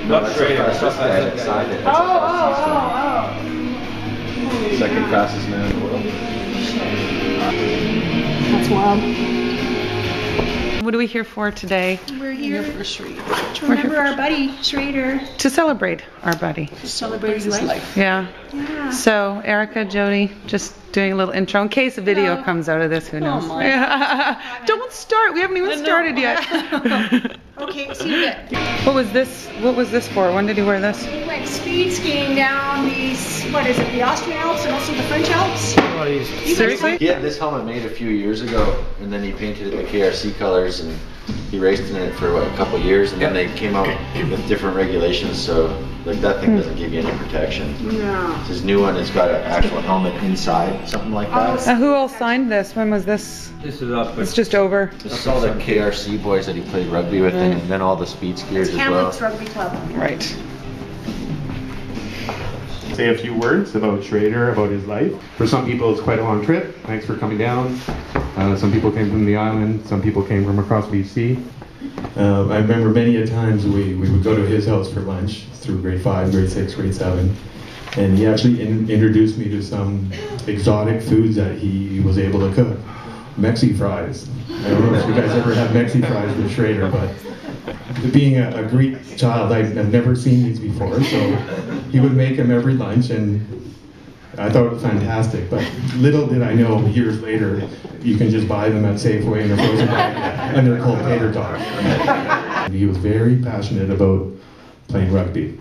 No, that's the fastest guy that signed it. Second fastest man in the world. That's wild. What are we here for today? We're here for Schrader. To remember our buddy, Schrader. To celebrate our buddy. To celebrate his life. Yeah. Yeah. So, Erica, Jody, just doing a little intro in case a video comes out of this, who knows? my. Don't start, we haven't even started yet. Okay, see you then. What was this for? When did you wear this? We went speed skiing down these, what is it, the Austrian Alps and also the French Alps. Seriously? He had this helmet made a few years ago, and then he painted it the KRC colors, and he raced in it for what, a couple years, and then they came out with different regulations, so like that thing doesn't give you any protection. No. His new one has got an actual helmet inside, something like that. Who all signed this? When was this? This is up. It's just over. This is all the KRC boys that he played rugby with, and then all the speed skiers as well. Kamloops Rugby Club. Right. Say a few words about Schrader, about his life. For some people, it's quite a long trip. Thanks for coming down. Some people came from the island. Some people came from across BC. I remember many a times we would go to his house for lunch through grade 5, grade 6, grade 7. And he actually introduced me to some exotic foods that he was able to cook. Mexi fries. I don't know if you guys ever had Mexi fries with Schrader, but being a Greek child, I've never seen these before, so he would make them every lunch, and I thought it was fantastic. But little did I know, years later, you can just buy them at Safeway in a frozen bag, and they're called tater tots. He was very passionate about playing rugby.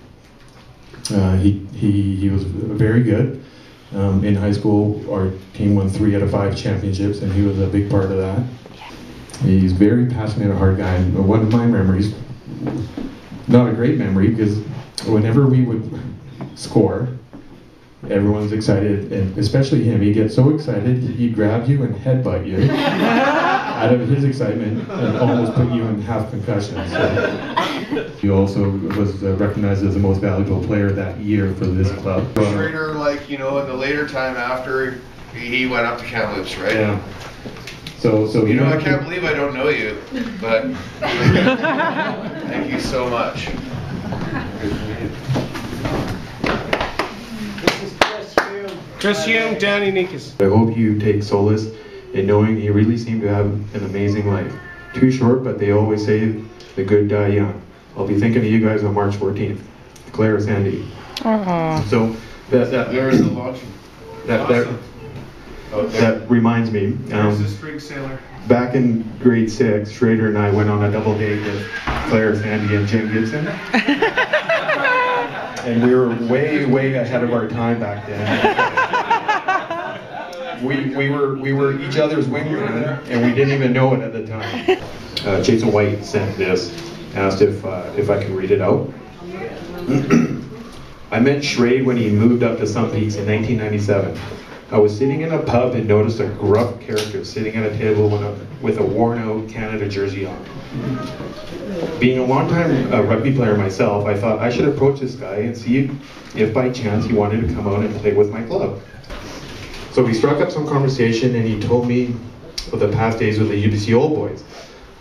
He was very good. In high school, our team won 3 out of 5 championships, and he was a big part of that. He's very passionate, a hard guy. And one of my memories, not a great memory, because whenever we would score, everyone's excited, and especially him. He'd get so excited, he'd grab you and headbutt you out of his excitement and almost put you in half concussion. So. He also was recognized as the most valuable player that year for this club. Schrader, like, you know, in the later time after he went up to Kamloops, right? Yeah. So you know, I can't believe I don't know you, but thank you so much. Chris Hume, Danny Nikas. I hope you take solace in knowing you really seem to have an amazing life. Too short, but they always say the good die young. I'll be thinking of you guys on March 14th. Claire, Sandy. So There's the launch. That reminds me. There's the string sailor. Back in grade 6, Schrader and I went on a double date with Claire, Sandy, and Jim Gibson. And we were way ahead of our time back then. We were each other's wingman, and we didn't even know it at the time. Jason White sent this, asked if I could read it out. I met Schrader when he moved up to Sun Peaks in 1997. I was sitting in a pub and noticed a gruff character sitting at a table with a worn-out Canada jersey on. Being a long-time rugby player myself, I thought I should approach this guy and see if by chance he wanted to come out and play with my club. So we struck up some conversation, and he told me of the past days with the UBC Old Boys.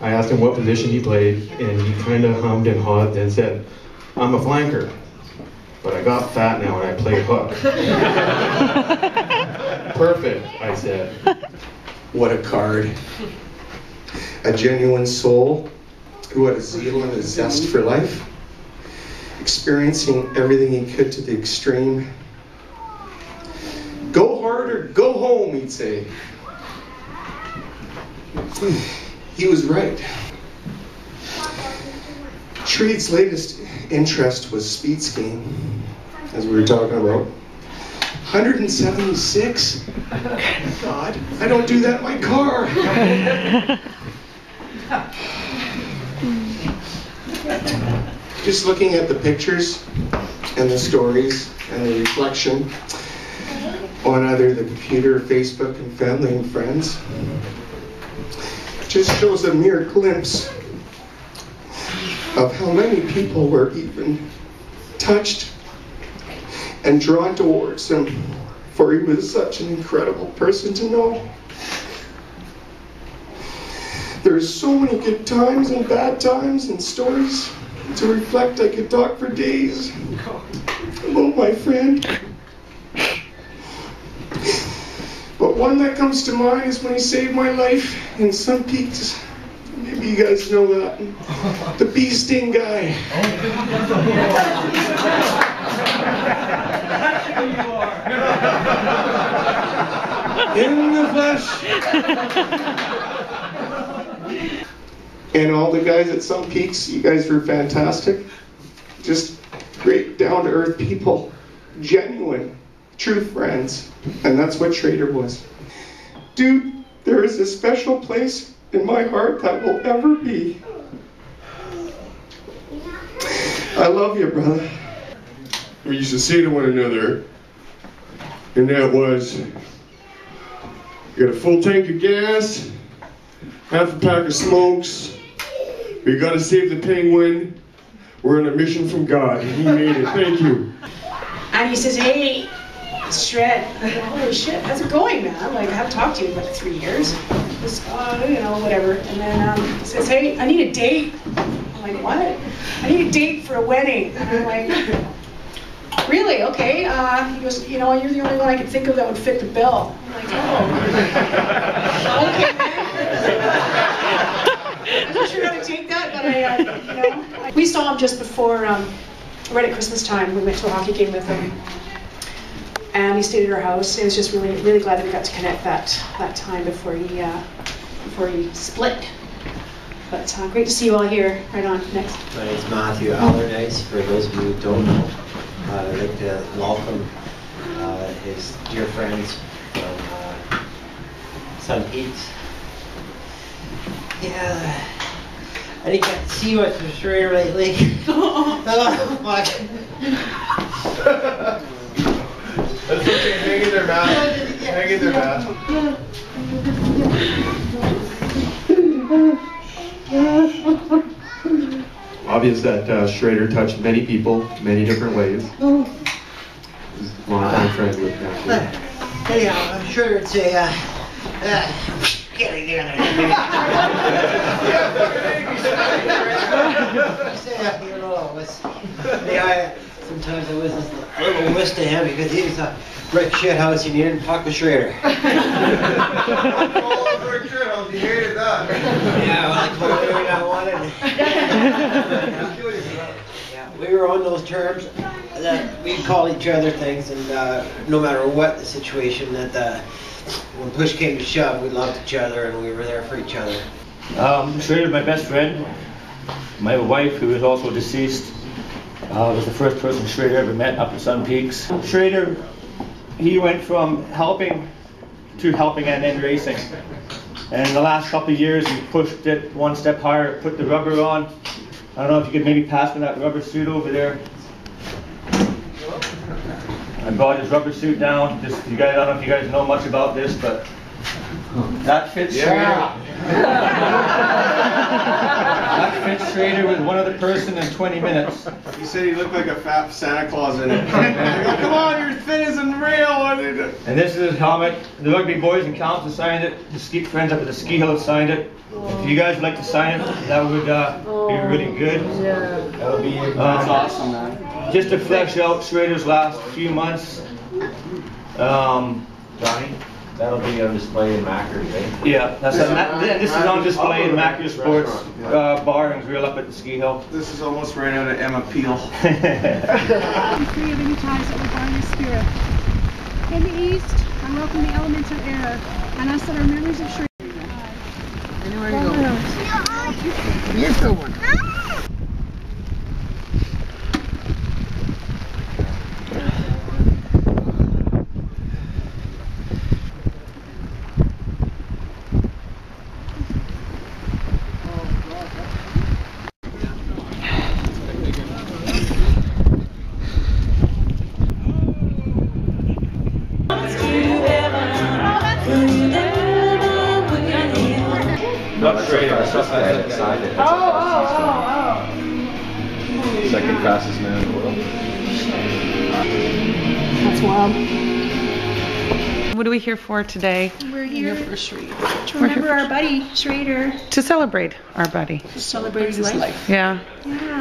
I asked him what position he played, and he kind of hummed and hawed and said, "I'm a flanker, but I got fat now and I play hook." "Perfect," I said. What a card. A genuine soul who had a zeal and a zest for life, experiencing everything he could to the extreme. Go hard or go home, he'd say. He was right. Schrader's latest interest was speed skiing, as we were talking about. 176? God, I don't do that in my car. Just looking at the pictures and the stories and the reflection on either the computer, Facebook, and family and friends just shows a mere glimpse of how many people were even touched and drawn towards him, for he was such an incredible person to know. There's so many good times and bad times and stories To reflect, I could talk for days about my friend. But one that comes to mind is when he saved my life in Sun Peaks. Maybe you guys know that. The bee sting guy. In the flesh. And all the guys at Sun Peaks, you guys were fantastic. Just great, down-to-earth people. Genuine, true friends. And that's what Schrader was. Dude, there is a special place in my heart that will ever be. I love you, brother. We used to say to one another, and that was, you got a full tank of gas, half a pack of smokes, we gotta save the penguin, we're on a mission from God, and he made it, thank you. And he says, hey, it's Shred. I'm like, holy shit, how's it going, man? Like, I haven't talked to you in like 3 years. Just, you know, whatever. And then he says, hey, I need a date. I'm like, what? I need a date for a wedding. And I'm like, really? Okay. He goes, you know, you're the only one I can think of that would fit the bill. I'm like, oh. Okay, man. I'm not sure how to take that, but you know. We saw him just before, right at Christmas time. We went to a hockey game with him. And he stayed at our house. It was just really, really glad that we got to connect that time before he split. But great to see you all here. Right on, next. My name is Matthew Allardyce. For those of you who don't know, I'd like to welcome his dear friends from Sun Peaks. Yeah, I didn't get to see much of Schrader lately. Oh, fuck. That's okay, hang in there, Matt. Hang in there, Matt. Obvious that Schrader touched many people, many different ways. He's a long-time friend with Matthew. Hey, I'm sure it's a, get it together. Sometimes I was just a little wish to him because he was a brick shit house and he didn't fuck with Schrader. Oh, brick shit house, he hated that. Yeah, well, I told everything I wanted. Yeah, we were on those terms that we'd call each other things, and no matter what the situation, that when push came to shove, we loved each other and we were there for each other. Schrader's my best friend. My wife, who is also deceased, was the first person Schrader ever met up at Sun Peaks. Schrader, he went from helping to helping and then racing. And in the last couple of years, he pushed it one step higher, put the rubber on. I don't know if you could maybe pass me that rubber suit over there. I brought his rubber suit down. Just, you guys, I don't know if you guys know much about this, but that fits Schrader. That fits Schrader with one other person in 20 minutes. He said he looked like a fat Santa Claus in it. Come on, you're thin as a rail. And this is his helmet. The rugby boys in Council signed it. The ski friends up at the ski hill signed it. If you guys would like to sign it, that would be really good. That would be that's awesome, man. Just to flesh out Schrader's last few months. Johnny, that'll be on display in Mackers, right? Yeah, this is on display in Mackers Sports Bar and Grill up at the ski hill. This is almost right out of Emma Peel. Be free of any ties that would bind your spirit. In the east, unwelcome the elements of air, and us that are memories of Schrader. Anywhere you go. Here's the one. Not Schrader, that's just the guy that signed it. Second fastest man in the world. That's wild. What are we here for today? We're here for Schrader. To remember our buddy, Schrader. To celebrate our buddy. To celebrate his life. Yeah. Yeah.